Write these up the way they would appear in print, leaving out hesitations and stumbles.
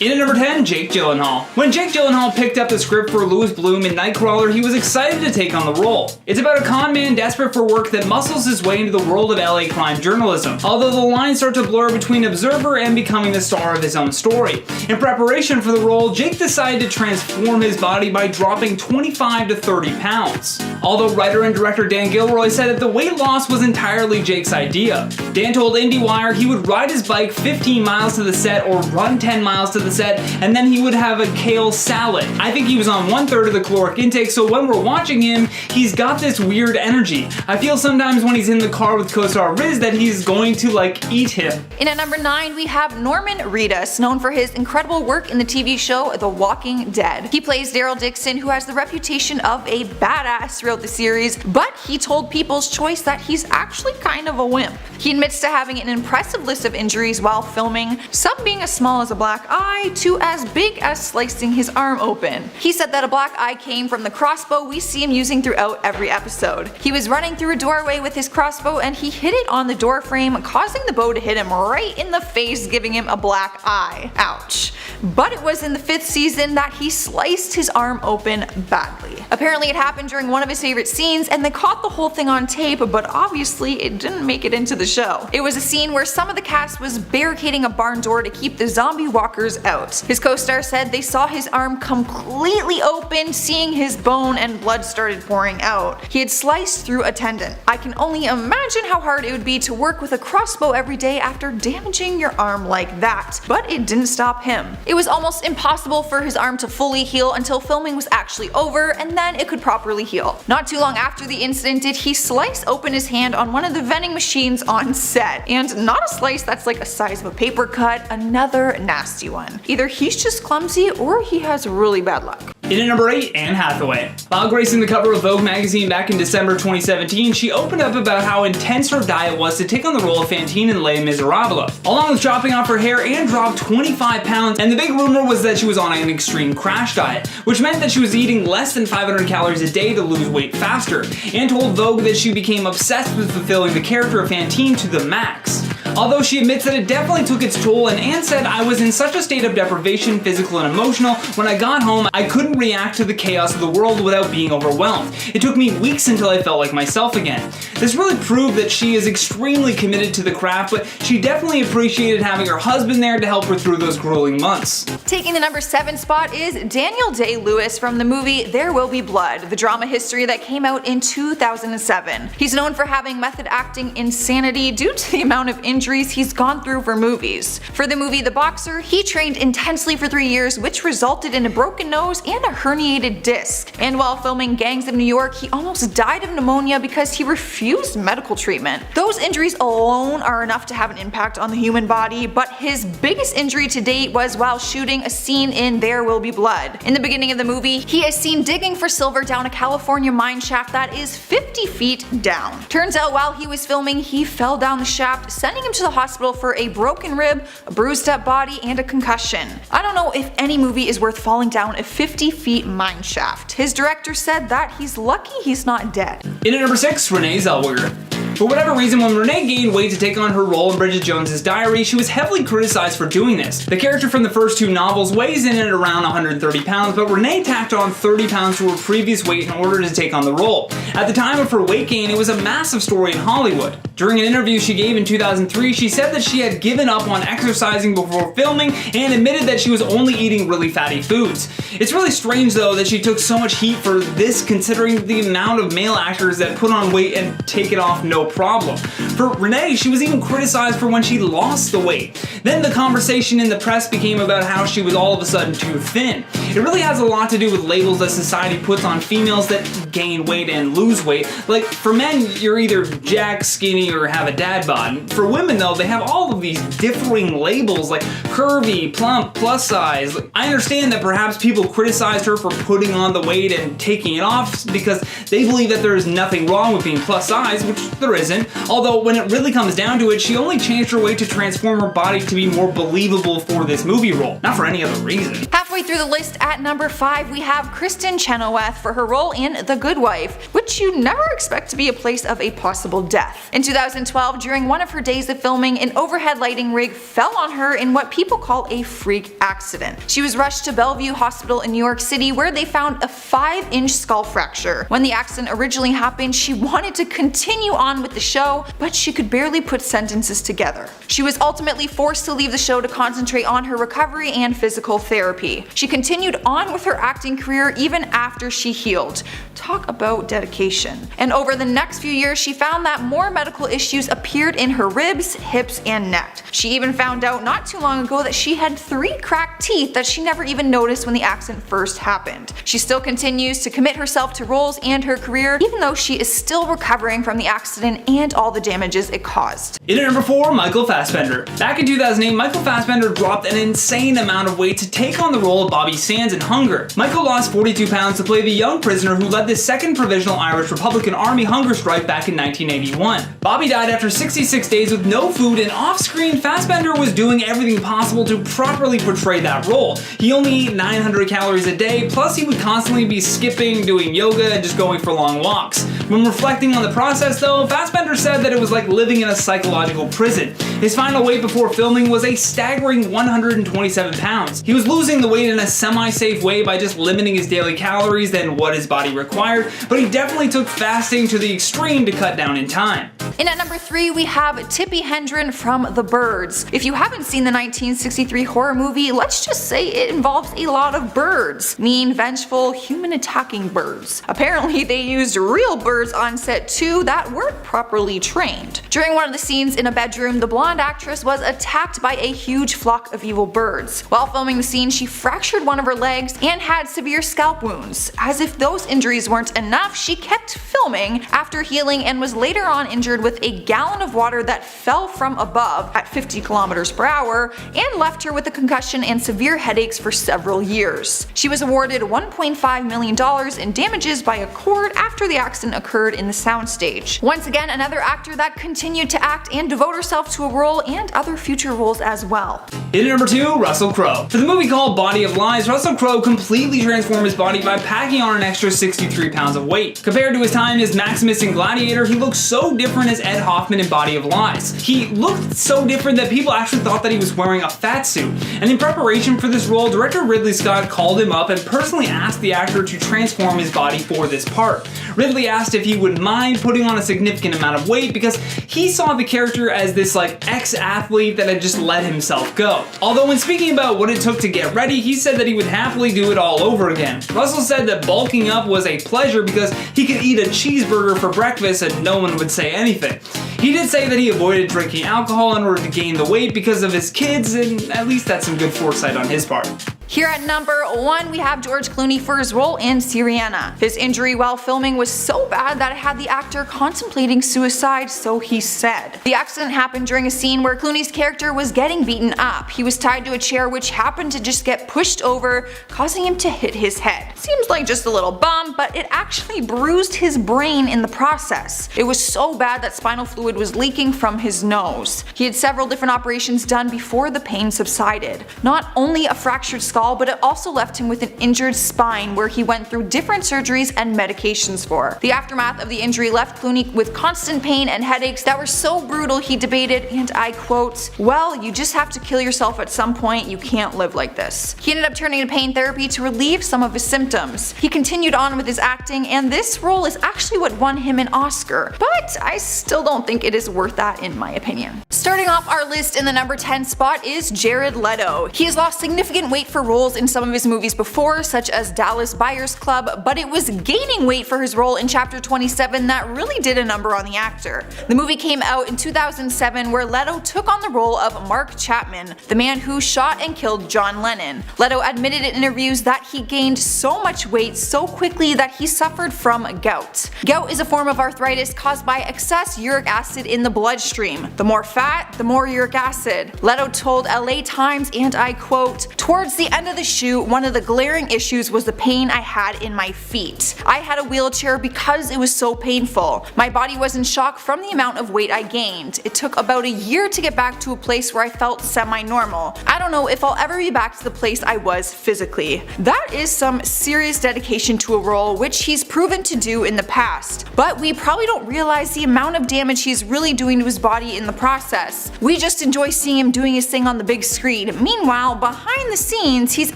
In at number 10, Jake Gyllenhaal. When Jake Gyllenhaal picked up the script for Louis Bloom in Nightcrawler, he was excited to take on the role. It's about a con man desperate for work that muscles his way into the world of LA crime journalism, although the lines start to blur between observer and becoming the star of his own story. In preparation for the role, Jake decided to transform his body by dropping 25 to 30 pounds. Although writer and director Dan Gilroy said that the weight loss was entirely Jake's idea. Dan told IndieWire he would ride his bike 15 miles to the set or run 10 miles to the set, and then he would have a kale salad. I think he was on 1/3 of the caloric intake, so when we're watching him, he's got this weird energy. I feel sometimes when he's in the car with co-star Riz that he's going to eat him. In at number 9, we have Norman Reedus, known for his incredible work in the TV show The Walking Dead. He plays Daryl Dixon, who has the reputation of a badass throughout the series, but he told People's Choice that he's actually kind of a wimp. He admits to having an impressive list of injuries while filming, some being as small as a black eye to as big as slicing his arm open. He said that a black eye came from the crossbow we see him using throughout every episode. He was running through a doorway with his crossbow and he hit it on the door frame, causing the bow to hit him right in the face, giving him a black eye. Ouch. But it was in the 5th season that he sliced his arm open badly. Apparently it happened during one of his favorite scenes and they caught the whole thing on tape, but obviously it didn't make it into the show. It was a scene where some of the cast was barricading a barn door to keep the zombie walkers out. His co-star said they saw his arm completely open, seeing his bone, and blood started pouring out. He had sliced through a tendon. I can only imagine how hard it would be to work with a crossbow every day after damaging your arm like that, but it didn't stop him. It was almost impossible for his arm to fully heal until filming was actually over, and then it could properly heal. Not too long after the incident did he slice open his hand on one of the vending machines on set. And not a slice that's a size of a paper cut, another nasty one. Either he's just clumsy or he has really bad luck. In at number 8, Anne Hathaway. While gracing the cover of Vogue magazine back in December 2017, she opened up about how intense her diet was to take on the role of Fantine in Les Miserables, along with chopping off her hair and dropped 25 pounds, and the big rumor was that she was on an extreme crash diet, which meant that she was eating less than 500 calories a day to lose weight faster, and told Vogue that she became obsessed with fulfilling the character of Fantine to the max. Although she admits that it definitely took its toll, and Anne said, "I was in such a state of deprivation, physical and emotional, when I got home I couldn't react to the chaos of the world without being overwhelmed. It took me weeks until I felt like myself again." This really proved that she is extremely committed to the craft, but she definitely appreciated having her husband there to help her through those grueling months. Taking the number 7 spot is Daniel Day-Lewis from the movie There Will Be Blood, the drama history that came out in 2007. He's known for having method acting insanity due to the amount of injuries he's gone through for movies. For the movie The Boxer, he trained intensely for 3 years, which resulted in a broken nose and a herniated disc. And while filming Gangs of New York, he almost died of pneumonia because he refused medical treatment. Those injuries alone are enough to have an impact on the human body, but his biggest injury to date was while shooting a scene in There Will Be Blood. In the beginning of the movie, he is seen digging for silver down a California mine shaft that is 50 feet down. Turns out while he was filming, he fell down the shaft, sending him to the hospital for a broken rib, a bruised up body, and a concussion. I don't know if any movie is worth falling down a 50 feet mine shaft. His director said that he's lucky he's not dead. In at number 6, Renee Zellweger. For whatever reason, when Renee gained weight to take on her role in Bridget Jones's Diary, she was heavily criticized for doing this. The character from the first 2 novels weighs in at around 130 pounds, but Renee tacked on 30 pounds to her previous weight in order to take on the role. At the time of her weight gain, it was a massive story in Hollywood. During an interview she gave in 2003, she said that she had given up on exercising before filming and admitted that she was only eating really fatty foods. It's really strange though that she took so much heat for this, considering the amount of male actors that put on weight and take it off no problem. For Renee, she was even criticized for when she lost the weight. Then the conversation in the press became about how she was all of a sudden too thin. It really has a lot to do with labels that society puts on females that gain weight and lose weight. Like for men, you're either jacked, skinny, or have a dad bod. For women though, they have all of these differing labels like curvy, plump, plus size. I understand that perhaps people criticized her for putting on the weight and taking it off because they believe that there is nothing wrong with being plus size, which there there isn't, although when it really comes down to it, she only changed her weight to transform her body to be more believable for this movie role, not for any other reason. Halfway through the list at number 5, we have Kristen Chenoweth for her role in The Good Wife, which you never expect to be a place of a possible death. In 2012, during one of her days of filming, an overhead lighting rig fell on her in what people call a freak accident. She was rushed to Bellevue Hospital in New York City, where they found a 5-inch skull fracture. When the accident originally happened, she wanted to continue on with the show, but she could barely put sentences together. She was ultimately forced to leave the show to concentrate on her recovery and physical therapy. She continued on with her acting career even after she healed. Talk about dedication. And over the next few years, she found that more medical issues appeared in her ribs, hips, and neck. She even found out not too long ago that she had 3 cracked teeth that she never even noticed when the accident first happened. She still continues to commit herself to roles and her career, even though she is still recovering from the accident and all the damages it caused. In at number 4, Michael Fassbender. Back in 2008, Michael Fassbender dropped an insane amount of weight to take on the role of Bobby Sands in Hunger. Michael lost 42 pounds to play the young prisoner who led the second Provisional Irish Republican Army hunger strike back in 1981. Bobby died after 66 days with no food, and off-screen, Fassbender was doing everything possible to properly portray that role. He only ate 900 calories a day, plus he would constantly be skipping, doing yoga, and just going for long walks. When reflecting on the process though, Fassbender said that it was like living in a psychological prison. His final weight before filming was a staggering 127 pounds. He was losing the weight in a semi-safe way by just limiting his daily calories than what his body required, but he definitely took fasting to the extreme to cut down in time. And at number 3, we have Tippi Hedren from The Birds. If you haven't seen the 1963 horror movie, let's just say it involves a lot of birds. Mean, vengeful, human-attacking birds. Apparently, they used real birds on set too that weren't properly trained. During one of the scenes in a bedroom, the blonde actress was attacked by a huge flock of evil birds. While filming the scene, she fractured one of her legs and had severe scalp wounds. As if those injuries weren't enough, she kept filming after healing and was later on injured with a gallon of water that fell from above at 50 kilometers per hour and left her with a concussion and severe headaches for several years. She was awarded $1.5 million in damages by a court after the accident occurred in the soundstage. Once again, another actor that continued to act and devote herself to a role and other future roles as well. In at number 2, Russell Crowe. For the movie called Body of Lies, Russell Crowe completely transformed his body by packing on an extra 63 pounds of weight. Compared to his time as Maximus in Gladiator, he looks so different as Ed Hoffman in Body of Lies. He looked so different that people actually thought that he was wearing a fat suit. And in preparation for this role, director Ridley Scott called him up and personally asked the actor to transform his body for this part. Ridley asked if he would mind putting on a significant amount of weight because he saw the character as this ex-athlete that had just let himself go. Although when speaking about what it took to get ready, he said that he would happily do it all over again. Russell said that bulking up was a pleasure because he could eat a cheeseburger for breakfast and no one would say anything. He did say that he avoided drinking alcohol in order to gain the weight because of his kids, and at least that's some good foresight on his part. Here at number 1, we have George Clooney for his role in Syriana. His injury while filming was so bad that it had the actor contemplating suicide, so he said. The accident happened during a scene where Clooney's character was getting beaten up. He was tied to a chair which happened to just get pushed over, causing him to hit his head. Seems like just a little bump, but it actually bruised his brain in the process. It was so bad that spinal fluid was leaking from his nose. He had several different operations done before the pain subsided. Not only a fractured skull, but it also left him with an injured spine where he went through different surgeries and medications for. The aftermath of the injury left Clooney with constant pain and headaches that were so brutal he debated, and I quote, "Well, you just have to kill yourself at some point, you can't live like this." He ended up turning to pain therapy to relieve some of his symptoms. He continued on with his acting, and this role is actually what won him an Oscar, but I still don't think it is worth that in my opinion. Starting off our list in the number 10 spot is Jared Leto. He has lost significant weight for roles in some of his movies before, such as Dallas Buyers Club, but it was gaining weight for his role in Chapter 27 that really did a number on the actor. The movie came out in 2007 where Leto took on the role of Mark Chapman, the man who shot and killed John Lennon. Leto admitted in interviews that he gained so so much weight so quickly that he suffered from gout. Gout is a form of arthritis caused by excess uric acid in the bloodstream. The more fat, the more uric acid. Leto told LA Times, and I quote, "Towards the end of the shoot, one of the glaring issues was the pain I had in my feet. I had a wheelchair because it was so painful. My body was in shock from the amount of weight I gained. It took about a year to get back to a place where I felt semi-normal. I don't know if I'll ever be back to the place I was physically." That is some serious dedication to a role, which he's proven to do in the past. But we probably don't realize the amount of damage he's really doing to his body in the process. We just enjoy seeing him doing his thing on the big screen. Meanwhile, behind the scenes, he's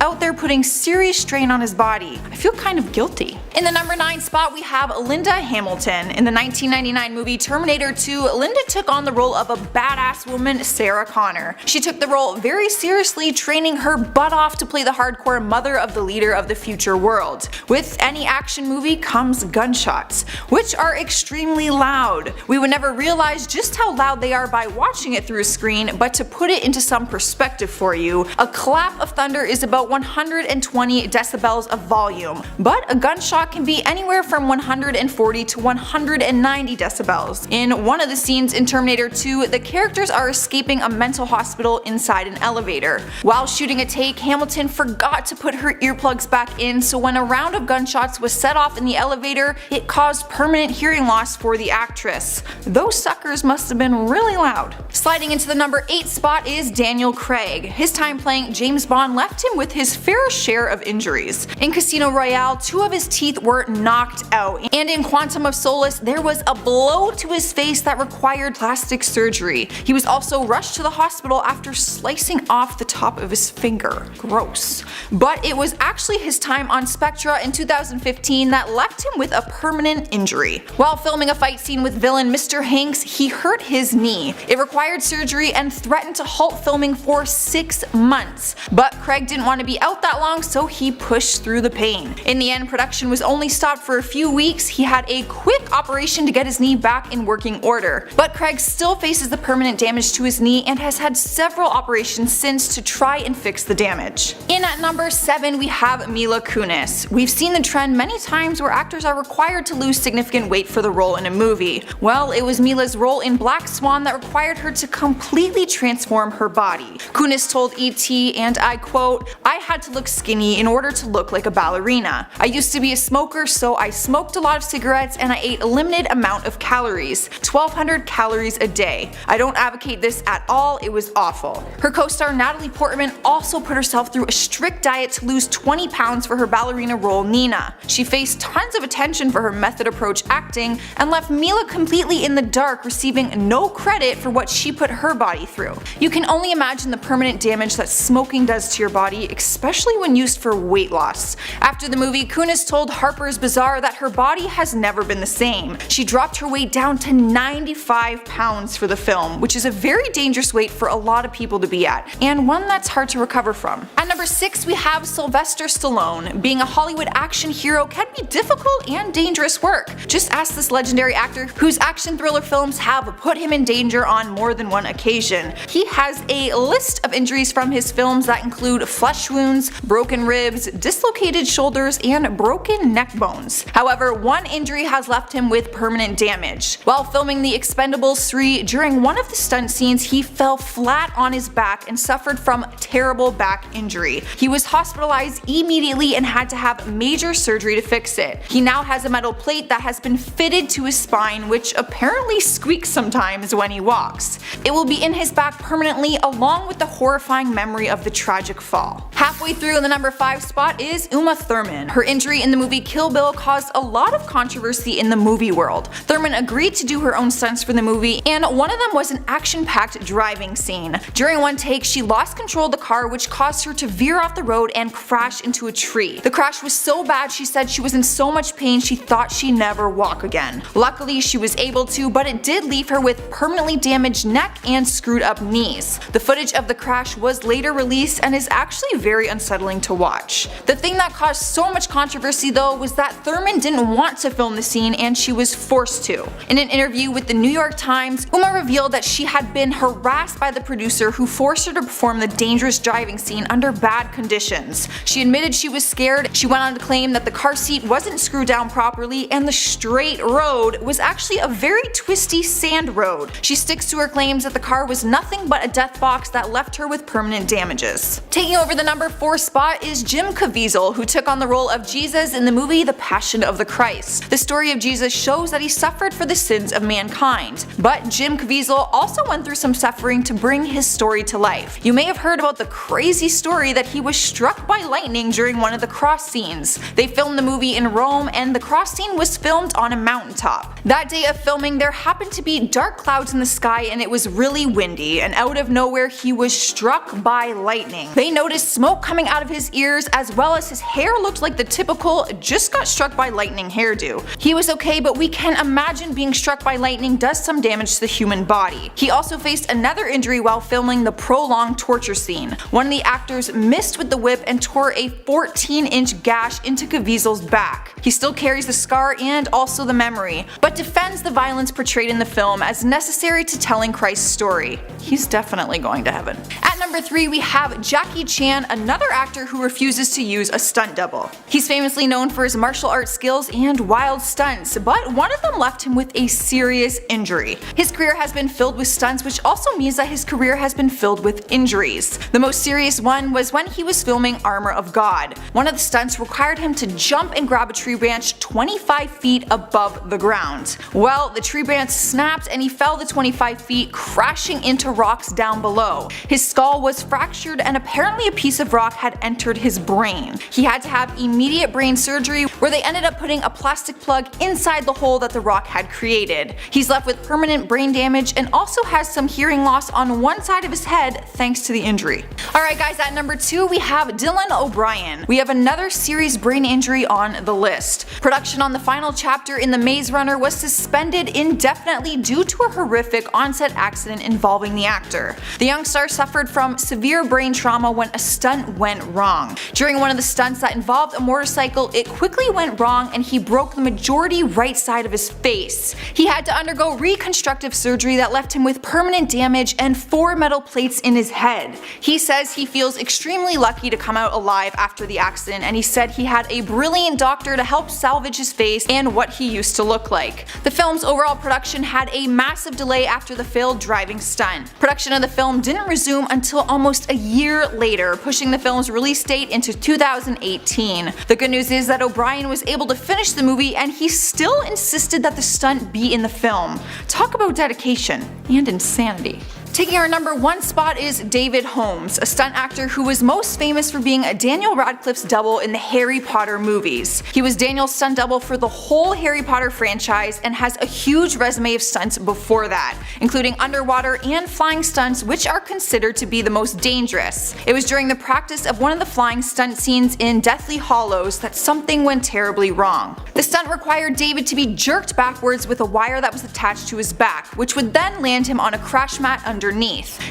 out there putting serious strain on his body. I feel kind of guilty. In the number 9 spot, we have Linda Hamilton. In the 1999 movie Terminator 2, Linda took on the role of a badass woman, Sarah Connor. She took the role very seriously, training her butt off to play the hardcore mother of the leader of the future world. With any action movie comes gunshots, which are extremely loud. We would never realize just how loud they are by watching it through a screen, but to put it into some perspective for you, a clap of thunder is about 120 decibels of volume, but a gunshot can be anywhere from 140 to 190 decibels. In one of the scenes in Terminator 2, the characters are escaping a mental hospital inside an elevator. While shooting a take, Hamilton forgot to put her earplugs back in, so when a round of gunshots was set off in the elevator, it caused permanent hearing loss for the actress. Those suckers must have been really loud. Sliding into the number 8 spot is Daniel Craig. His time playing James Bond left him with his fair share of injuries. In Casino Royale, 2 of his teeth were knocked out, and in Quantum of Solace, there was a blow to his face that required plastic surgery. He was also rushed to the hospital after slicing off the top of his finger. Gross. But it was actually his time on Spectra in 2015 that left him with a permanent injury. While filming a fight scene with villain Mr. Hanks, he hurt his knee. It required surgery and threatened to halt filming for 6 months. But Craig didn't want to be out that long, so he pushed through the pain. In the end, production was only stopped for a few weeks. He had a quick operation to get his knee back in working order. But Craig still faces the permanent damage to his knee and has had several operations since to try and fix the damage. In at number 7, we have Mila Kunis. We've seen the trend many times where actors are required to lose significant weight for the role in a movie. Well, it was Mila's role in Black Swan that required her to completely transform her body. Kunis told ET, and I quote, "I had to look skinny in order to look like a ballerina. I used to be a smoker, so I smoked a lot of cigarettes and I ate a limited amount of calories, 1,200 calories a day. I don't advocate this at all, it was awful." Her co-star Natalie Portman also put herself through a strict diet to lose 20 pounds for her ballerina role Nina. She faced tons of attention for her method approach acting and left Mila completely in the dark, receiving no credit for what she put her body through. You can only imagine the permanent damage that smoking does to your body, especially when used for weight loss. After the movie, Kunis told Harper's Bazaar that her body has never been the same. She dropped her weight down to 95 pounds for the film, which is a very dangerous weight for a lot of people to be at, and one that's hard to recover from. At number 6, we have Sylvester Stallone. Being a Hollywood action hero can be difficult and dangerous work. Just ask this legendary actor whose action thriller films have put him in danger on more than one occasion. He has a list of injuries from his films that include flesh wounds, broken ribs, dislocated shoulders, and broken neck bones. However, one injury has left him with permanent damage. While filming The Expendables 3, during one of the stunt scenes, he fell flat on his back and suffered from terrible back injury. He was hospitalized immediately and had to have major surgery to fix it. He now has a metal plate that has been fitted to his spine, which apparently squeaks sometimes when he walks. It will be in his back permanently, along with the horrifying memory of the tragic fall. Halfway through in the number 5 spot is Uma Thurman. Her injury in the movie Kill Bill caused a lot of controversy in the movie world. Thurman agreed to do her own stunts for the movie, and one of them was an action-packed driving scene. During one take, she lost control of the car, which caused her to veer off the road and crash into a tree. The crash was so bad she said she was in so much pain she thought she'd never walk again. Luckily, she was able to, but it did leave her with permanently damaged neck and screwed up knees. The footage of the crash was later released and is actually very unsettling to watch. The thing that caused so much controversy though was that Thurman didn't want to film the scene and she was forced to. In an interview with the New York Times, Uma revealed that she had been harassed by the producer who forced her to perform the dangerous driving scene under bad conditions. She admitted she was scared scared. She went on to claim that the car seat wasn't screwed down properly and the straight road was actually a very twisty sand road. She sticks to her claims that the car was nothing but a death box that left her with permanent damages. Taking over the number 4 spot is Jim Caviezel, who took on the role of Jesus in the movie The Passion of the Christ. The story of Jesus shows that he suffered for the sins of mankind, but Jim Caviezel also went through some suffering to bring his story to life. You may have heard about the crazy story that he was struck by lightning during one of the cross scenes. They filmed the movie in Rome and the cross scene was filmed on a mountaintop. That day of filming there happened to be dark clouds in the sky and it was really windy, and out of nowhere he was struck by lightning. They noticed smoke coming out of his ears as well as his hair looked like the typical just got struck by lightning hairdo. He was okay, but we can imagine being struck by lightning does some damage to the human body. He also faced another injury while filming the prolonged torture scene. One of the actors missed with the whip and tore a 14-inch gash into Caviezel's back. He still carries the scar and also the memory, but defends the violence portrayed in the film as necessary to telling Christ's story. He's definitely going to heaven. At number 3 we have Jackie Chan, another actor who refuses to use a stunt double. He's famously known for his martial arts skills and wild stunts, but one of them left him with a serious injury. His career has been filled with stunts, which also means that his career has been filled with injuries. The most serious one was when he was filming Armor of God. One of the stunts required him to jump and grab a tree branch 25 feet above the ground. Well, the tree branch snapped and he fell the 25 feet, crashing into rocks down below. His skull was fractured and apparently a piece of rock had entered his brain. He had to have immediate brain surgery where they ended up putting a plastic plug inside the hole that the rock had created. He's left with permanent brain damage and also has some hearing loss on one side of his head thanks to the injury. Alright guys, at number 2 we have Dylan O'Brien. We have another serious brain injury on the list. Production on the final chapter in The Maze Runner was suspended indefinitely due to a horrific onset accident involving the actor. The young star suffered from severe brain trauma when a stunt went wrong. During one of the stunts that involved a motorcycle, it quickly went wrong and he broke the majority right side of his face. He had to undergo reconstructive surgery that left him with permanent damage and 4 metal plates in his head. He says he feels extremely lucky to come out alive after the accident, and he said he had a brilliant doctor to help salvage his face and what he used to look like. The film's overall production had a massive delay after the failed driving stunt. Production of the film didn't resume until almost a year later, pushing the film's release date into 2018. The good news is that O'Brien was able to finish the movie and he still insisted that the stunt be in the film. Talk about dedication and insanity. Taking our number 1 spot is David Holmes, a stunt actor who was most famous for being Daniel Radcliffe's double in the Harry Potter movies. He was Daniel's stunt double for the whole Harry Potter franchise and has a huge resume of stunts before that, including underwater and flying stunts, which are considered to be the most dangerous. It was during the practice of one of the flying stunt scenes in Deathly Hallows that something went terribly wrong. The stunt required David to be jerked backwards with a wire that was attached to his back, which would then land him on a crash mat underneath.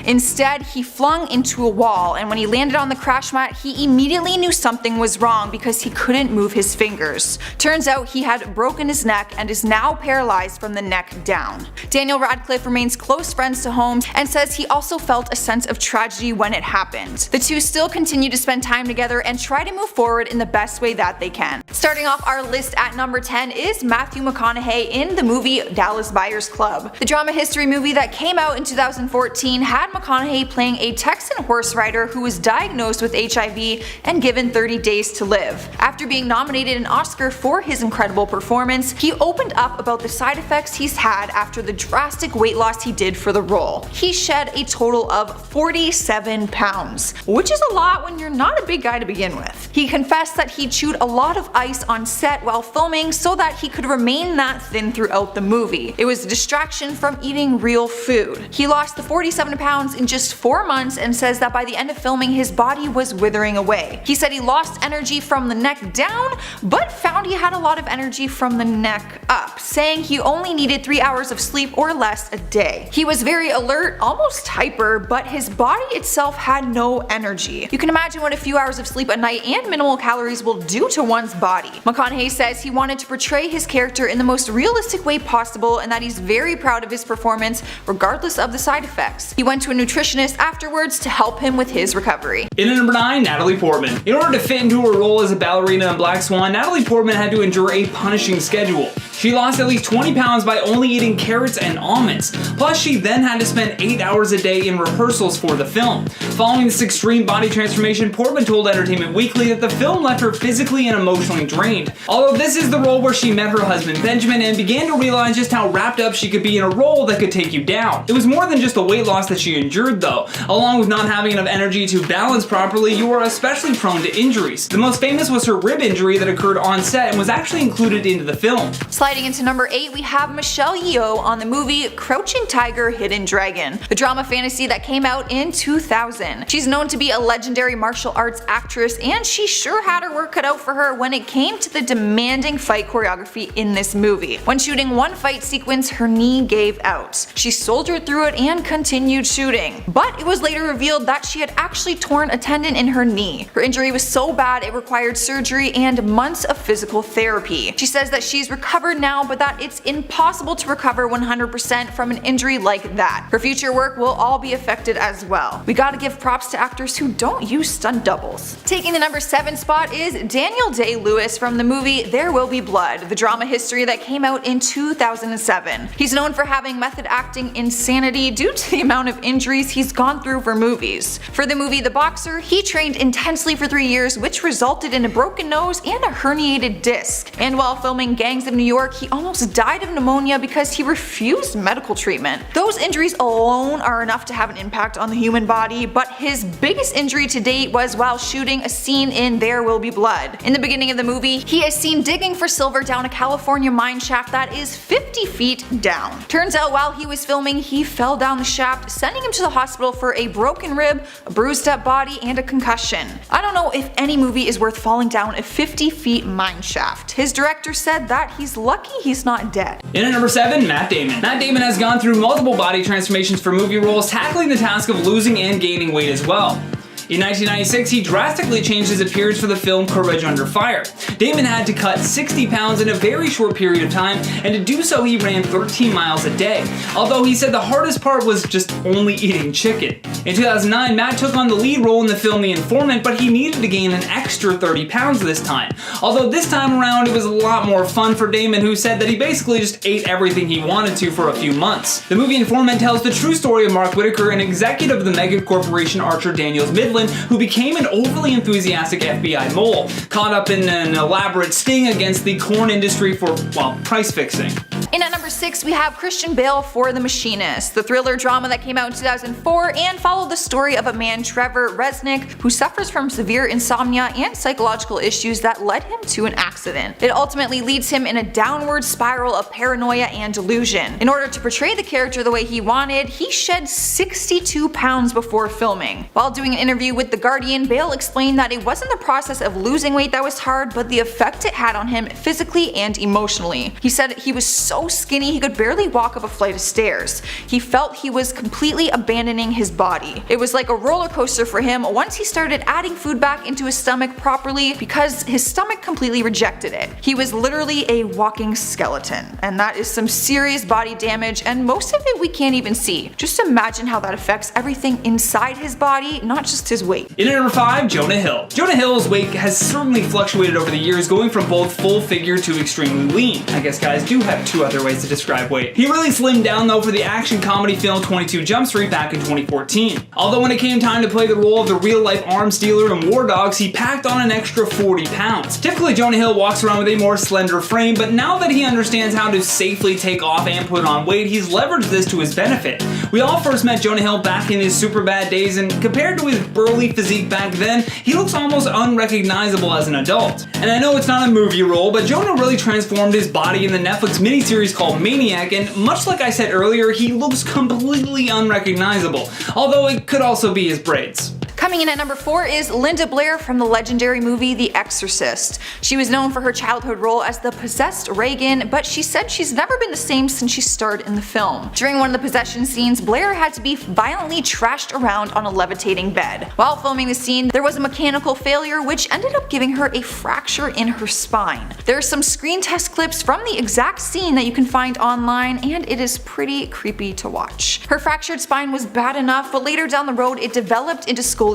Instead, he flung into a wall, and when he landed on the crash mat, he immediately knew something was wrong because he couldn't move his fingers. Turns out he had broken his neck and is now paralyzed from the neck down. Daniel Radcliffe remains close friends to Holmes and says he also felt a sense of tragedy when it happened. The two still continue to spend time together and try to move forward in the best way that they can. Starting off our list at number 10 is Matthew McConaughey in the movie Dallas Buyers Club. The drama history movie that came out in 2014 had McConaughey playing a Texan horse rider who was diagnosed with HIV and given 30 days to live. After being nominated an Oscar for his incredible performance, he opened up about the side effects he's had after the drastic weight loss he did for the role. He shed a total of 47 pounds, which is a lot when you're not a big guy to begin with. He confessed that he chewed a lot of ice on set while filming so that he could remain that thin throughout the movie. It was a distraction from eating real food. He lost the 47 pounds in just 4 months and says that by the end of filming his body was withering away. He said he lost energy from the neck down, but found he had a lot of energy from the neck up, saying he only needed 3 hours of sleep or less a day. He was very alert, almost hyper, but his body itself had no energy. You can imagine what a few hours of sleep a night and minimal calories will do to one's body. McConaughey says he wanted to portray his character in the most realistic way possible and that he's very proud of his performance regardless of the side effects. effects. He went to a nutritionist afterwards to help him with his recovery. In at number 9, Natalie Portman. In order to fit into her role as a ballerina in Black Swan, Natalie Portman had to endure a punishing schedule. She lost at least 20 pounds by only eating carrots and almonds. Plus, she then had to spend 8 hours a day in rehearsals for the film. Following this extreme body transformation, Portman told Entertainment Weekly that the film left her physically and emotionally drained. Although this is the role where she met her husband Benjamin and began to realize just how wrapped up she could be in a role that could take you down. It was more than just the weight loss that she endured though. Along with not having enough energy to balance properly, you are especially prone to injuries. The most famous was her rib injury that occurred on set and was actually included into the film. Sliding into number 8, we have Michelle Yeoh on the movie Crouching Tiger, Hidden Dragon, the drama fantasy that came out in 2000. She's known to be a legendary martial arts actress, and she sure had her work cut out for her when it came to the demanding fight choreography in this movie. When shooting one fight sequence, her knee gave out. She soldiered through it and continued shooting. But it was later revealed that she had actually torn a tendon in her knee. Her injury was so bad it required surgery and months of physical therapy. She says that she's recovered now, but that it's impossible to recover 100% from an injury like that. Her future work will all be affected as well. We gotta give props to actors who don't use stunt doubles. Taking the number 7 spot is Daniel Day-Lewis from the movie There Will Be Blood, the drama history that came out in 2007. He's known for having method acting insanity due to the amount of injuries he's gone through for movies. For the movie The Boxer, he trained intensely for 3 years, which resulted in a broken nose and a herniated disc. And while filming Gangs of New York, he almost died of pneumonia because he refused medical treatment. Those injuries alone are enough to have an impact on the human body, but his biggest injury to date was while shooting a scene in There Will Be Blood. In the beginning of the movie, he is seen digging for silver down a California mine shaft that is 50 feet down. Turns out while he was filming, he fell down the shaft, sending him to the hospital for a broken rib, a bruised up body, and a concussion. I don't know if any movie is worth falling down a 50 feet mine shaft. His director said that he's lucky he's not dead. In at number 7, Matt Damon. Matt Damon has gone through multiple body transformations for movie roles, tackling the task of losing and gaining weight as well. In 1996, he drastically changed his appearance for the film Courage Under Fire. Damon had to cut 60 pounds in a very short period of time, and to do so he ran 13 miles a day. Although he said the hardest part was just only eating chicken. In 2009, Matt took on the lead role in the film The Informant, but he needed to gain an extra 30 pounds this time. Although this time around it was a lot more fun for Damon, who said that he basically just ate everything he wanted to for a few months. The movie Informant tells the true story of Mark Whitaker, an executive of the mega corporation Archer Daniels Midland, who became an overly enthusiastic FBI mole, caught up in an elaborate sting against the corn industry for, well, price fixing. In at number 6, we have Christian Bale for The Machinist, the thriller drama that came out in 2004 and followed the story of a man, Trevor Resnick, who suffers from severe insomnia and psychological issues that led him to an accident. It ultimately leads him in a downward spiral of paranoia and delusion. In order to portray the character the way he wanted, he shed 62 pounds before filming. While doing an interview with The Guardian, Bale explained that it wasn't the process of losing weight that was hard, but the effect it had on him physically and emotionally. He said he was so skinny he could barely walk up a flight of stairs. He felt he was completely abandoning his body. It was like a roller coaster for him once he started adding food back into his stomach properly, because his stomach completely rejected it. He was literally a walking skeleton, and that is some serious body damage, and most of it we can't even see. Just imagine how that affects everything inside his body, not just his weight. In at number 5, Jonah Hill. Jonah Hill's weight has certainly fluctuated over the years, going from both full figure to extremely lean. I guess guys do have two other ways to describe weight. He really slimmed down though for the action comedy film 22 Jump Street back in 2014. Although when it came time to play the role of the real-life arms dealer in War Dogs, he packed on an extra 40 pounds. Typically Jonah Hill walks around with a more slender frame, but now that he understands how to safely take off and put on weight, he's leveraged this to his benefit. We all first met Jonah Hill back in his Superbad days, and compared to his burly physique back then, he looks almost unrecognizable as an adult. And I know it's not a movie role, but Jonah really transformed his body in the Netflix miniseries called Maniac, and much like I said earlier, he looks completely unrecognizable, although it could also be his braids. Coming in at number 4 is Linda Blair from the legendary movie The Exorcist. She was known for her childhood role as the possessed Reagan, but she said she's never been the same since she starred in the film. During one of the possession scenes, Blair had to be violently trashed around on a levitating bed. While filming the scene, there was a mechanical failure which ended up giving her a fracture in her spine. There are some screen test clips from the exact scene that you can find online, and it is pretty creepy to watch. Her fractured spine was bad enough, but later down the road it developed into scoliosis.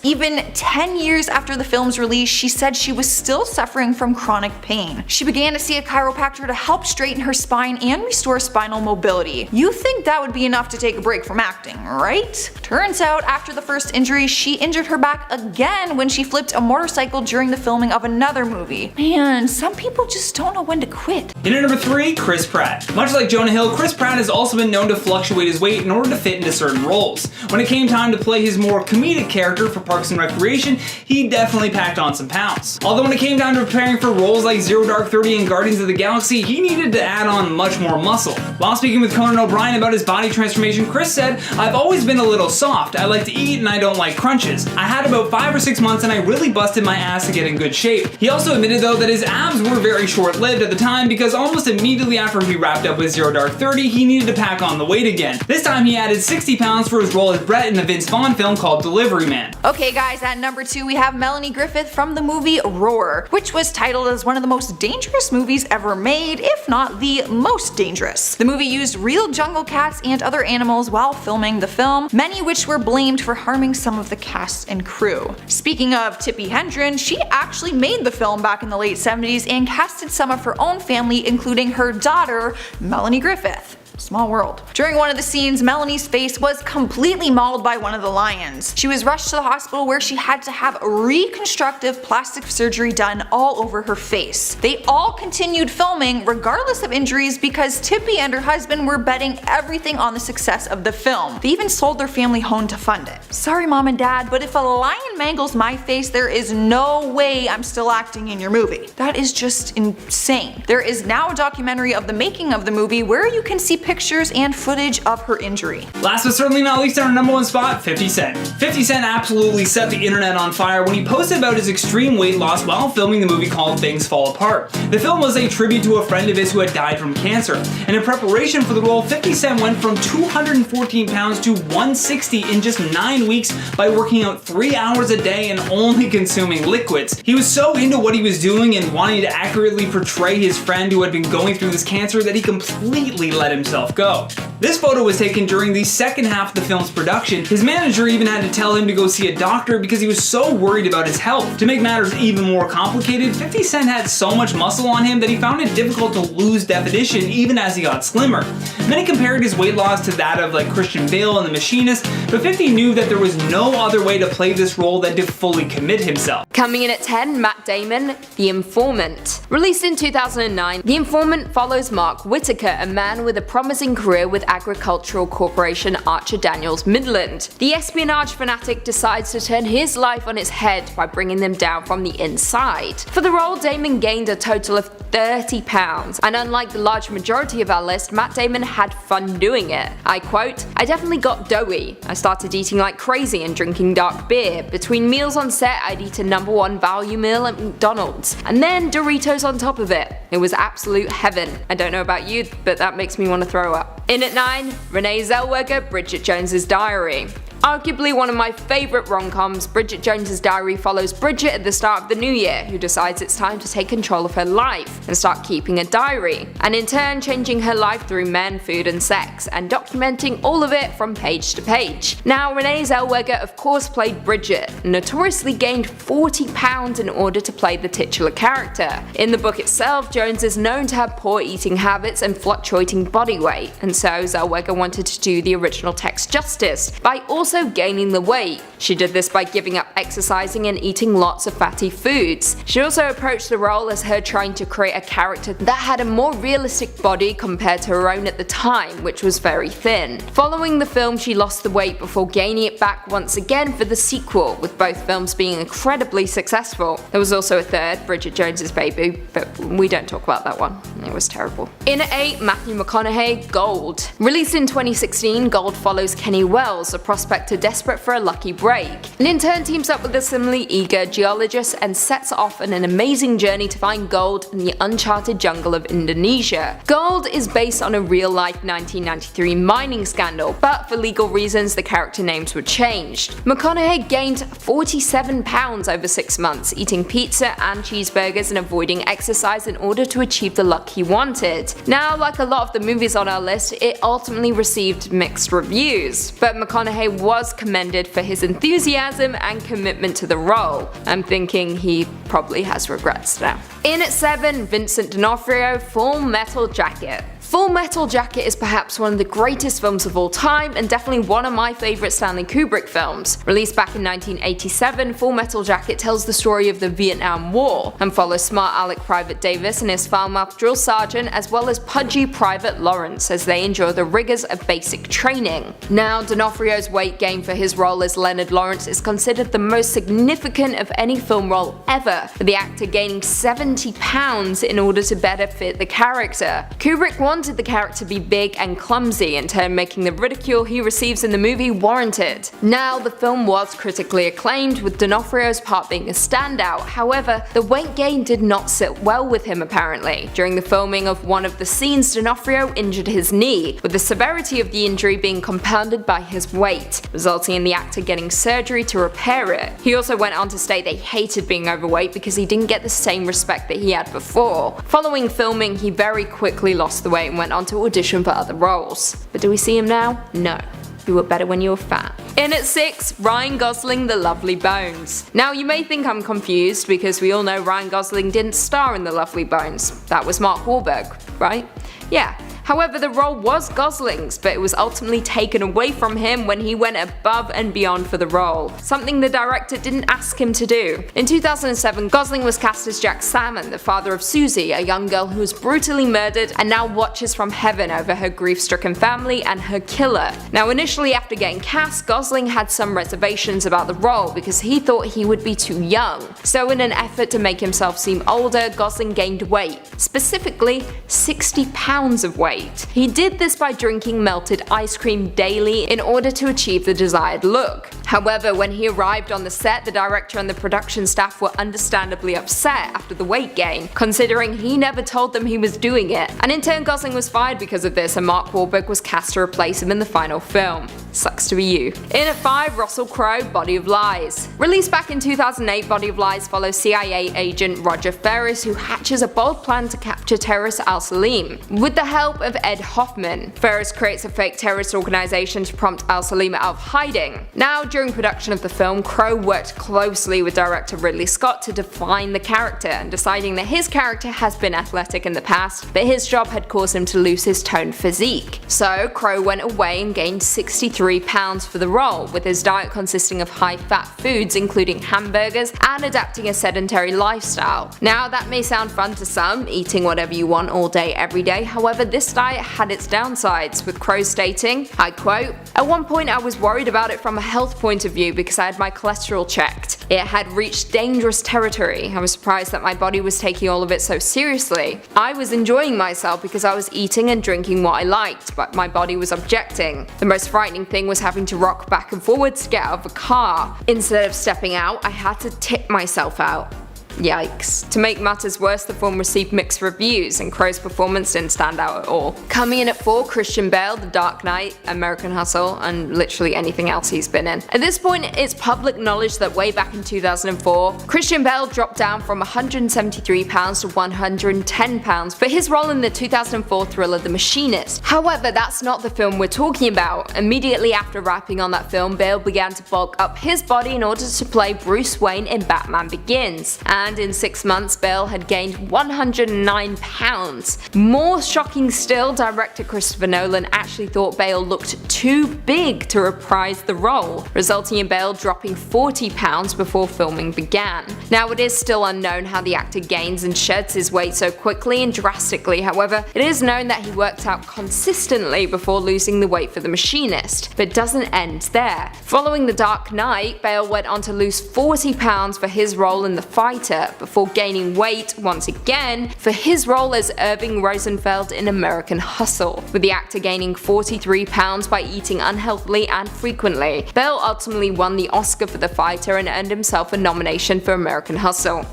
Even 10 years after the film's release, she said she was still suffering from chronic pain. She began to see a chiropractor to help straighten her spine and restore spinal mobility. You think that would be enough to take a break from acting, right? Turns out after the first injury, she injured her back again when she flipped a motorcycle during the filming of another movie. Man, some people just don't know when to quit. In at number 3, Chris Pratt. Much like Jonah Hill, Chris Pratt has also been known to fluctuate his weight in order to fit into certain roles. When it came time to play his more comedic character for Parks and Recreation, he definitely packed on some pounds. Although when it came down to preparing for roles like Zero Dark 30 and Guardians of the Galaxy, he needed to add on much more muscle. While speaking with Conan O'Brien about his body transformation, Chris said, "I've always been a little soft. I like to eat and I don't like crunches. I had about 5 or 6 months and I really busted my ass to get in good shape." He also admitted though that his abs were very short-lived at the time because almost immediately after he wrapped up with Zero Dark 30, he needed to pack on the weight again. This time he added 60 pounds for his role as Brett in the Vince Vaughn film called Delivery Man. Okay guys, at number 2 we have Melanie Griffith from the movie Roar, which was titled as one of the most dangerous movies ever made, if not the most dangerous. The movie used real jungle cats and other animals while filming the film, many which were blamed for harming some of the cast and crew. Speaking of Tippi Hedren, she actually made the film back in the late 70s and casted some of her own family, including her daughter, Melanie Griffith. Small world. During one of the scenes, Melanie's face was completely mauled by one of the lions. She was rushed to the hospital where she had to have reconstructive plastic surgery done all over her face. They all continued filming regardless of injuries because Tippi and her husband were betting everything on the success of the film. They even sold their family home to fund it. Sorry mom and dad, but if a lion mangles my face, there is no way I'm still acting in your movie. That is just insane. There is now a documentary of the making of the movie where you can see pictures and footage of her injury. Last but certainly not least, on our number 1 spot, 50 Cent. 50 Cent absolutely set the internet on fire when he posted about his extreme weight loss while filming the movie called Things Fall Apart. The film was a tribute to a friend of his who had died from cancer, and in preparation for the role, 50 Cent went from 214 pounds to 160 in just 9 weeks by working out 3 hours a day and only consuming liquids. He was so into what he was doing and wanting to accurately portray his friend who had been going through this cancer that he completely let himself go. This photo was taken during the second half of the film's production. His manager even had to tell him to go see a doctor because he was so worried about his health. To make matters even more complicated, 50 Cent had so much muscle on him that he found it difficult to lose definition even as he got slimmer. Many compared his weight loss to that of like Christian Bale in The Machinist, but 50 knew that there was no other way to play this role than to fully commit himself. Coming in at 10, Matt Damon, The Informant. Released in 2009, The Informant follows Mark Whitaker, a man with a promising career with agricultural corporation Archer Daniels Midland. The espionage fanatic decides to turn his life on its head by bringing them down from the inside. For the role, Damon gained a total of 30 pounds, and unlike the large majority of our list, Matt Damon had fun doing it. I quote, "I definitely got doughy. I started eating like crazy and drinking dark beer. Between meals on set, I'd eat a #1 value meal at McDonald's, and then Doritos on top of it. It was absolute heaven. I don't know about you, but that makes me want to throw up." In at 9, Renee Zellweger, Bridget Jones's Diary. Arguably one of my favourite rom-coms, Bridget Jones's Diary follows Bridget at the start of the new year, who decides it's time to take control of her life and start keeping a diary, and in turn changing her life through men, food and sex, and documenting all of it from page to page. Now, Renee Zellweger of course played Bridget, notoriously gained 40 pounds in order to play the titular character. In the book itself, Jones is known to have poor eating habits and fluctuating body weight, and so Zellweger wanted to do the original text justice by also gaining the weight. She did this by giving up exercising and eating lots of fatty foods. She also approached the role as her trying to create a character that had a more realistic body compared to her own at the time, which was very thin. Following the film, she lost the weight before gaining it back once again for the sequel, with both films being incredibly successful. There was also a third, Bridget Jones's Baby, but we don't talk about that one. It was terrible. In at 8, Matthew McConaughey, Gold. Released in 2016, Gold follows Kenny Wells, a prospect inspector desperate for a lucky break, and in turn teams up with a similarly eager geologist and sets off on an amazing journey to find gold in the uncharted jungle of Indonesia. Gold is based on a real-life 1993 mining scandal, but for legal reasons the character names were changed. McConaughey gained 47 pounds over 6 months, eating pizza and cheeseburgers and avoiding exercise in order to achieve the look he wanted. Now, like a lot of the movies on our list, it ultimately received mixed reviews, but McConaughey was commended for his enthusiasm and commitment to the role. I'm thinking he probably has regrets now. In at 7, Vincent D'Onofrio, Full Metal Jacket. Full Metal Jacket is perhaps one of the greatest films of all time and definitely one of my favourite Stanley Kubrick films. Released back in 1987, Full Metal Jacket tells the story of the Vietnam War and follows smart Alec Private Davis and his foul-mouthed drill sergeant as well as pudgy Private Lawrence as they endure the rigours of basic training. Now, D'Onofrio's weight gain for his role as Leonard Lawrence is considered the most significant of any film role ever, with the actor gaining 70 pounds in order to better fit the character. Kubrick wanted the character to be big and clumsy, in turn making the ridicule he receives in the movie warranted. Now, the film was critically acclaimed, with D'Onofrio's part being a standout. However, the weight gain did not sit well with him apparently. During the filming of one of the scenes, D'Onofrio injured his knee, with the severity of the injury being compounded by his weight, resulting in the actor getting surgery to repair it. He also went on to state that he hated being overweight because he didn't get the same respect that he had before. Following filming, he very quickly lost the weight and went on to audition for other roles. But do we see him now? No. You were better when you were fat. In at 6, Ryan Gosling, The Lovely Bones. Now, you may think I'm confused because we all know Ryan Gosling didn't star in The Lovely Bones. That was Mark Wahlberg, right? Yeah. However, the role was Gosling's, but it was ultimately taken away from him when he went above and beyond for the role, something the director didn't ask him to do. In 2007, Gosling was cast as Jack Salmon, the father of Susie, a young girl who was brutally murdered and now watches from heaven over her grief-stricken family and her killer. Now, initially after getting cast, Gosling had some reservations about the role because he thought he would be too young. So in an effort to make himself seem older, Gosling gained weight, specifically 60 pounds of weight. He did this by drinking melted ice cream daily in order to achieve the desired look. However, when he arrived on the set, the director and the production staff were understandably upset after the weight gain, considering he never told them he was doing it. And in turn, Gosling was fired because of this and Mark Wahlberg was cast to replace him in the final film. Sucks to be you. In at 5, Russell Crowe, Body of Lies. Released back in 2008, Body of Lies follows CIA agent Roger Ferris, who hatches a bold plan to capture terrorist Al-Salim. With the help of Ed Hoffman, Ferris creates a fake terrorist organization to prompt Al-Salim out of hiding. Now, during production of the film, Crowe worked closely with director Ridley Scott to define the character, and deciding that his character has been athletic in the past, but his job had caused him to lose his toned physique. So, Crowe went away and gained 63 pounds for the role, with his diet consisting of high-fat foods including hamburgers and adapting a sedentary lifestyle. Now, that may sound fun to some, eating whatever you want all day every day. However, this diet had its downsides, with Crowe stating, I quote, "At one point I was worried about it from a health point of view because I had my cholesterol checked. It had reached dangerous territory. I was surprised that my body was taking all of it so seriously. I was enjoying myself because I was eating and drinking what I liked, but my body was objecting. The most frightening thing was having to rock back and forwards to get out of a car. Instead of stepping out, I had to tip myself out." Yikes. To make matters worse, the film received mixed reviews and Crowe's performance didn't stand out at all. Coming in at 4, Christian Bale, The Dark Knight, American Hustle, and literally anything else he's been in. At this point, it's public knowledge that way back in 2004, Christian Bale dropped down from 173 pounds to 110 pounds for his role in the 2004 thriller The Machinist. However, that's not the film we're talking about. Immediately after wrapping on that film, Bale began to bulk up his body in order to play Bruce Wayne in Batman Begins. And in 6 months, Bale had gained 109 pounds. More shocking still, director Christopher Nolan actually thought Bale looked too big to reprise the role, resulting in Bale dropping 40 pounds before filming began. Now, it is still unknown how the actor gains and sheds his weight so quickly and drastically. However, it is known that he worked out consistently before losing the weight for The Machinist, but it doesn't end there. Following The Dark Knight, Bale went on to lose 40 pounds for his role in The Fighter, fighter, before gaining weight once again for his role as Irving Rosenfeld in American Hustle, with the actor gaining 43 pounds by eating unhealthily and frequently. Bale ultimately won the Oscar for the fighter and earned himself a nomination for American Hustle.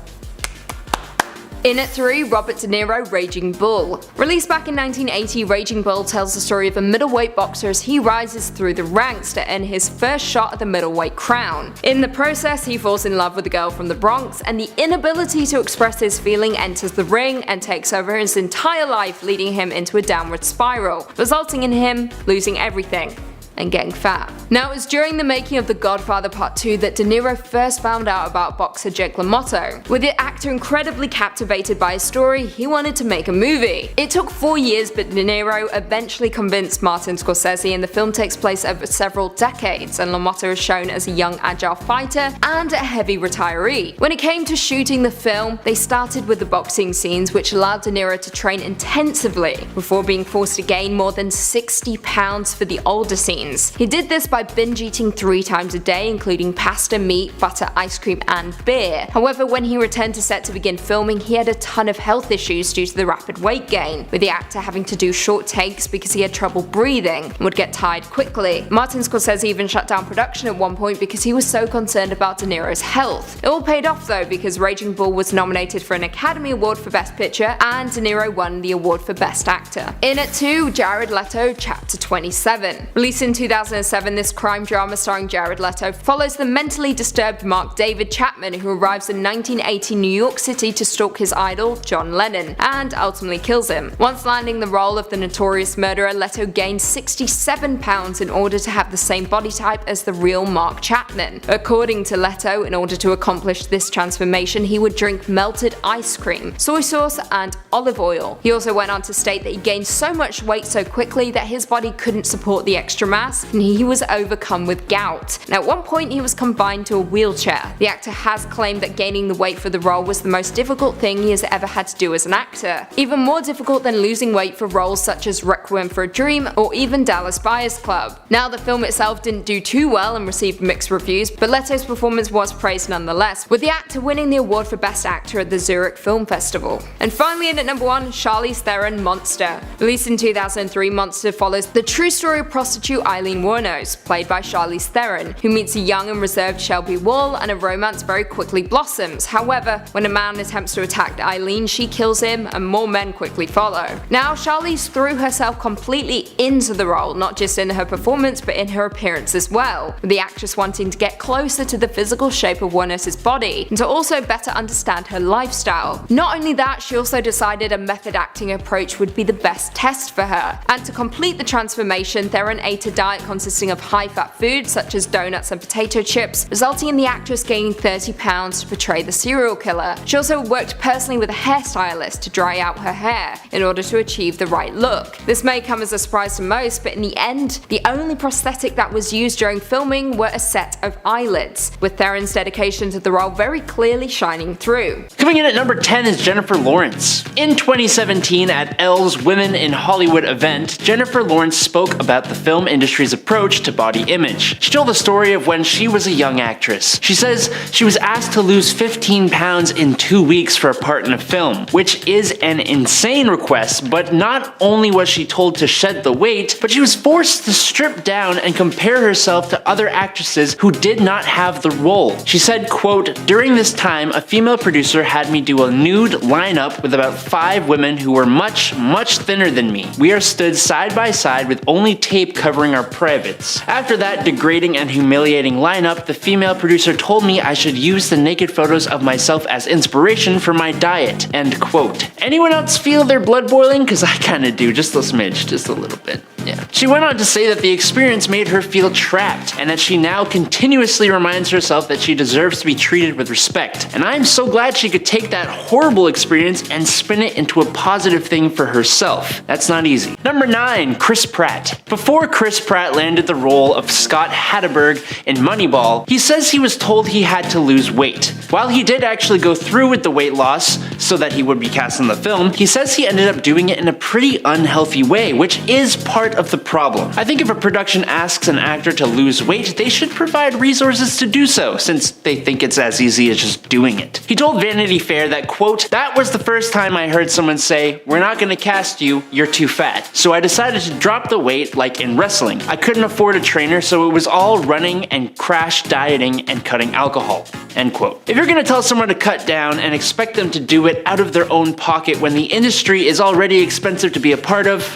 In at 3, Robert De Niro, Raging Bull. Released back in 1980, Raging Bull tells the story of a middleweight boxer as he rises through the ranks to earn his first shot at the middleweight crown. In the process, he falls in love with a girl from the Bronx, and the inability to express his feeling enters the ring and takes over his entire life, leading him into a downward spiral, resulting in him losing everything and getting fat. Now, it was during the making of The Godfather Part 2 that De Niro first found out about boxer Jake LaMotta. With the actor incredibly captivated by his story, he wanted to make a movie. It took 4 years, but De Niro eventually convinced Martin Scorsese, and the film takes place over several decades, and LaMotta is shown as a young agile fighter and a heavy retiree. When it came to shooting the film, they started with the boxing scenes, which allowed De Niro to train intensively before being forced to gain more than 60 pounds for the older scenes. He did this by binge eating 3 times a day, including pasta, meat, butter, ice cream, and beer. However, when he returned to set to begin filming, he had a ton of health issues due to the rapid weight gain, with the actor having to do short takes because he had trouble breathing and would get tired quickly. Martin Scorsese even shut down production at one point because he was so concerned about De Niro's health. It all paid off though, because Raging Bull was nominated for an Academy Award for Best Picture, and De Niro won the award for Best Actor. In at 2, Jared Leto, Chapter 27. Released in 2007, this crime drama starring Jared Leto follows the mentally disturbed Mark David Chapman, who arrives in 1980 New York City to stalk his idol, John Lennon, and ultimately kills him. Once landing the role of the notorious murderer, Leto gained 67 pounds in order to have the same body type as the real Mark Chapman. According to Leto, in order to accomplish this transformation, he would drink melted ice cream, soy sauce, and olive oil. He also went on to state that he gained so much weight so quickly that his body couldn't support the extra mass, and he was overcome with gout. And at one point, he was confined to a wheelchair. The actor has claimed that gaining the weight for the role was the most difficult thing he has ever had to do as an actor, even more difficult than losing weight for roles such as Requiem for a Dream or even Dallas Buyers Club. Now, the film itself didn't do too well and received mixed reviews, but Leto's performance was praised nonetheless, with the actor winning the award for Best Actor at the Zurich Film Festival. And finally, in at number 1, Charlize Theron, Monster. Released in 2003, Monster follows the true story of prostitute Eileen Wuornos, played by Charlize Theron, who meets a young and reserved Shelby Wall, and a romance very quickly blossoms. However, when a man attempts to attack Eileen, she kills him, and more men quickly follow. Now, Charlize threw herself completely into the role, not just in her performance but in her appearance as well, with the actress wanting to get closer to the physical shape of Wuornos' body, and to also better understand her lifestyle. Not only that, she also decided a method acting approach would be the best test for her, and to complete the transformation, Theron ate a diet consisting of high-fat foods such as donuts and potato chips, resulting in the actress gaining 30 pounds to portray the serial killer. She also worked personally with a hairstylist to dry out her hair in order to achieve the right look. This may come as a surprise to most, but in the end, the only prosthetic that was used during filming were a set of eyelids, with Theron's dedication to the role very clearly shining through. Coming in at number 10 is Jennifer Lawrence. In 2017 at Elle's Women in Hollywood event, Jennifer Lawrence spoke about the film industry's approach to body image. She told the story of when she was a young actress. She says she was asked to lose 15 pounds in 2 weeks for a part in a film, which is an insane request, but not only was she told to shed the weight, but she was forced to strip down and compare herself to other actresses who did not have the role. She said, quote, "During this time, a female producer had me do a nude lineup with about 5 women who were much, much thinner than me. We are stood side by side with only tape covering our privates. After that degrading and humiliating lineup, the female producer told me I should use the naked photos of myself as inspiration for my diet." End quote. Anyone else feel their blood boiling? Cause I kinda do, just a smidge, just a little bit. Yeah. She went on to say that the experience made her feel trapped, and that she now continuously reminds herself that she deserves to be treated with respect. And I'm so glad she could take that horrible experience and spin it into a positive thing for herself. That's not easy. Number 9, Chris Pratt. Before Chris Pratt landed the role of Scott Hatterberg in Moneyball, he says he was told he had to lose weight. While he did actually go through with the weight loss so that he would be cast in the film, he says he ended up doing it in a pretty unhealthy way, which is part part of the problem. I think if a production asks an actor to lose weight, they should provide resources to do so, since they think it's as easy as just doing it. He told Vanity Fair that, quote, "That was the first time I heard someone say, 'We're not gonna cast you, you're too fat.' So I decided to drop the weight like in wrestling. I couldn't afford a trainer, so it was all running and crash dieting and cutting alcohol." End quote. If you're gonna tell someone to cut down and expect them to do it out of their own pocket when the industry is already expensive to be a part of,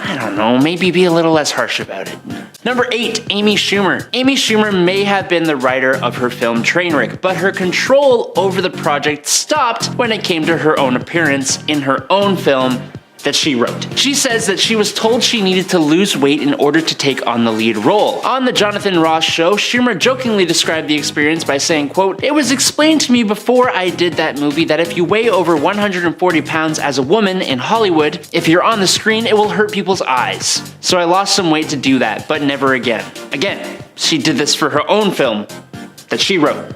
I don't know, maybe be a little less harsh about it. Number 8, Amy Schumer. Amy Schumer may have been the writer of her film Trainwreck, but her control over the project stopped when it came to her own appearance in her own film that she wrote. She says that she was told she needed to lose weight in order to take on the lead role. On the Jonathan Ross show, Schumer jokingly described the experience by saying, quote, "It was explained to me before I did that movie that if you weigh over 140 pounds as a woman in Hollywood, if you're on the screen, it will hurt people's eyes. So I lost some weight to do that, but never again." Again, she did this for her own film that she wrote.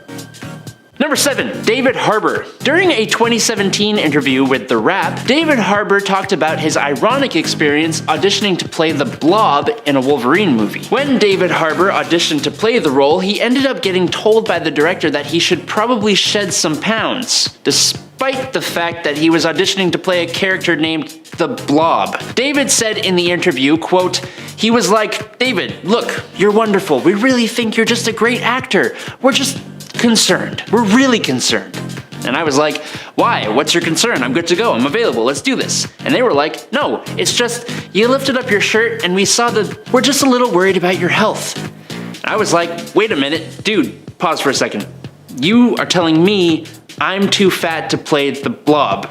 Number 7, David Harbour. During a 2017 interview with The Wrap, David Harbour talked about his ironic experience auditioning to play the Blob in a Wolverine movie. When David Harbour auditioned to play the role, he ended up getting told by the director that he should probably shed some pounds, despite the fact that he was auditioning to play a character named the Blob. David said in the interview, quote, he was like, "David, look, you're wonderful. We really think you're just a great actor. We're just concerned. We're really concerned." And I was like, "Why? What's your concern? I'm good to go. I'm available. Let's do this." And they were like, "No, it's just you lifted up your shirt and we saw we're just a little worried about your health." And I was like, "Wait a minute, dude, pause for a second. You are telling me I'm too fat to play the Blob?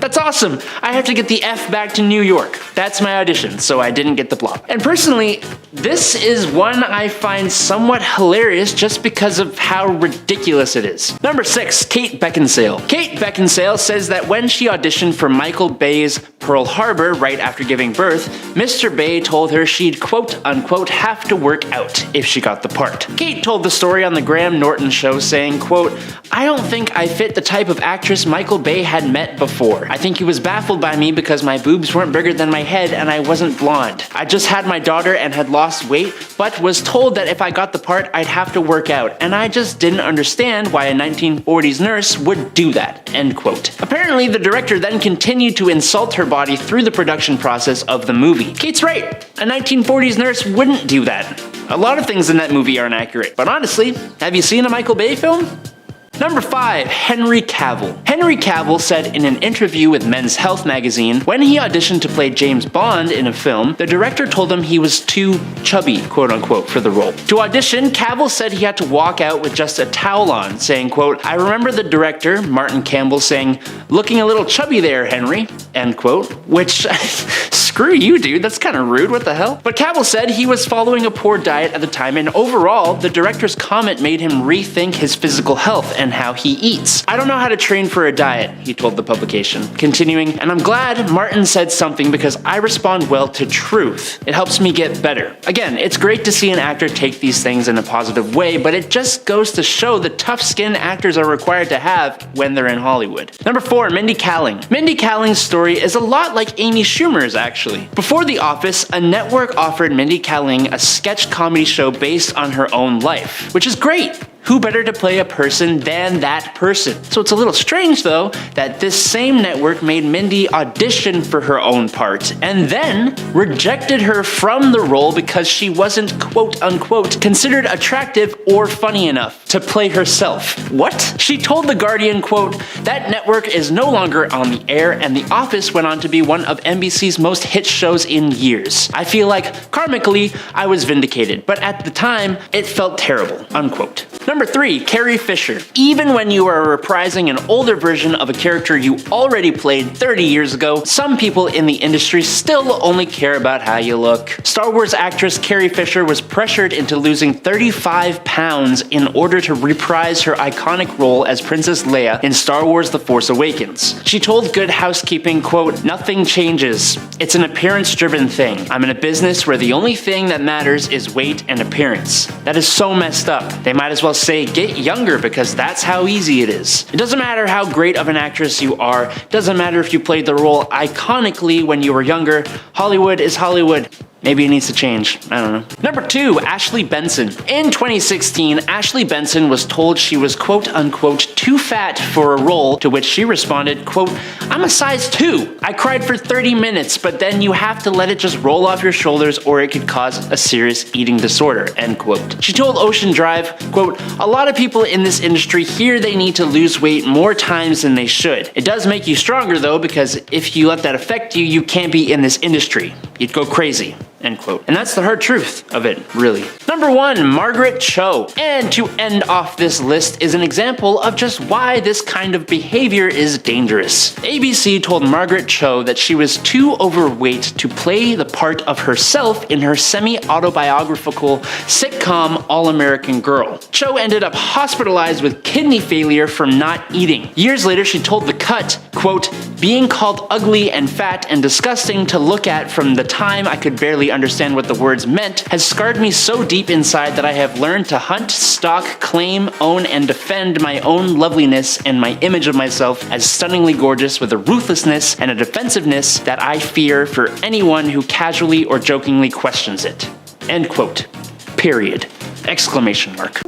That's awesome. I have to get the F back to New York. That's my audition, so I didn't get the Blob." And personally, this is one I find somewhat hilarious just because of how ridiculous it is. Number 6, Kate Beckinsale. Kate Beckinsale says that when she auditioned for Michael Bay's Pearl Harbor right after giving birth, Mr. Bay told her she'd quote unquote have to work out if she got the part. Kate told the story on the Graham Norton show saying, quote, "I don't think I fit the type of actress Michael Bay had met before. I think he was baffled by me because my boobs weren't bigger than my head and I wasn't blonde. I just had my daughter and had lost weight, but was told that if I got the part, I'd have to work out, and I just didn't understand why a 1940s nurse would do that." End quote. Apparently, the director then continued to insult her body through the production process of the movie. Kate's right. A 1940s nurse wouldn't do that. A lot of things in that movie aren't accurate, but honestly, have you seen a Michael Bay film? Number 5, Henry Cavill. Henry Cavill said in an interview with Men's Health magazine, when he auditioned to play James Bond in a film, the director told him he was too chubby, quote unquote, for the role. To audition, Cavill said he had to walk out with just a towel on, saying, quote, "I remember the director, Martin Campbell, saying, 'Looking a little chubby there, Henry,' end quote," which, screw you, dude, that's kind of rude, what the hell? But Cavill said he was following a poor diet at the time, and overall, the director's comment made him rethink his physical health and how he eats. "I don't know how to train for a diet," he told the publication. Continuing, "And I'm glad Martin said something because I respond well to truth. It helps me get better." Again, it's great to see an actor take these things in a positive way, but it just goes to show the tough skin actors are required to have when they're in Hollywood. Number 4, Mindy Kaling. Mindy Kaling's story is a lot like Amy Schumer's, actually. Before The Office, a network offered Mindy Kaling a sketch comedy show based on her own life, which is great. Who better to play a person than that person? So it's a little strange, though, that this same network made Mindy audition for her own part and then rejected her from the role because she wasn't, quote unquote, considered attractive or funny enough to play herself. What? She told The Guardian, quote, "That network is no longer on the air, and The Office went on to be one of NBC's most hit shows in years. I feel like, karmically, I was vindicated, but at the time, it felt terrible," unquote. Number 3, Carrie Fisher. Even when you are reprising an older version of a character you already played 30 years ago, some people in the industry still only care about how you look. Star Wars actress Carrie Fisher was pressured into losing 35 pounds in order to reprise her iconic role as Princess Leia in Star Wars The Force Awakens. She told Good Housekeeping, quote, "Nothing changes. It's an appearance-driven thing. I'm in a business where the only thing that matters is weight and appearance. That is so messed up. They might as well say get younger because that's how easy it is. It doesn't matter how great of an actress you are. It doesn't matter if you played the role iconically when you were younger. Hollywood is Hollywood. Maybe it needs to change. I don't know. Number 2, Ashley Benson. In 2016, Ashley Benson was told she was quote unquote too fat for a role, to which she responded, quote, "I'm a size 2. I cried for 30 minutes, but then you have to let it just roll off your shoulders or it could cause a serious eating disorder," end quote. She told Ocean Drive, quote, "A lot of people in this industry hear they need to lose weight more times than they should. It does make you stronger though, because if you let that affect you, you can't be in this industry. You'd go crazy." End quote. And that's the hard truth of it, really. Number 1, Margaret Cho. And to end off this list is an example of just why this kind of behavior is dangerous. ABC told Margaret Cho that she was too overweight to play the part of herself in her semi-autobiographical sitcom All-American Girl. Cho ended up hospitalized with kidney failure from not eating. Years later, she told The Cut, quote, "Being called ugly and fat and disgusting to look at from the time I could barely understand what the words meant has scarred me so deep inside that I have learned to hunt, stalk, claim, own, and defend my own loveliness and my image of myself as stunningly gorgeous with a ruthlessness and a defensiveness that I fear for anyone who casually or jokingly questions it." End quote. Period. Exclamation mark.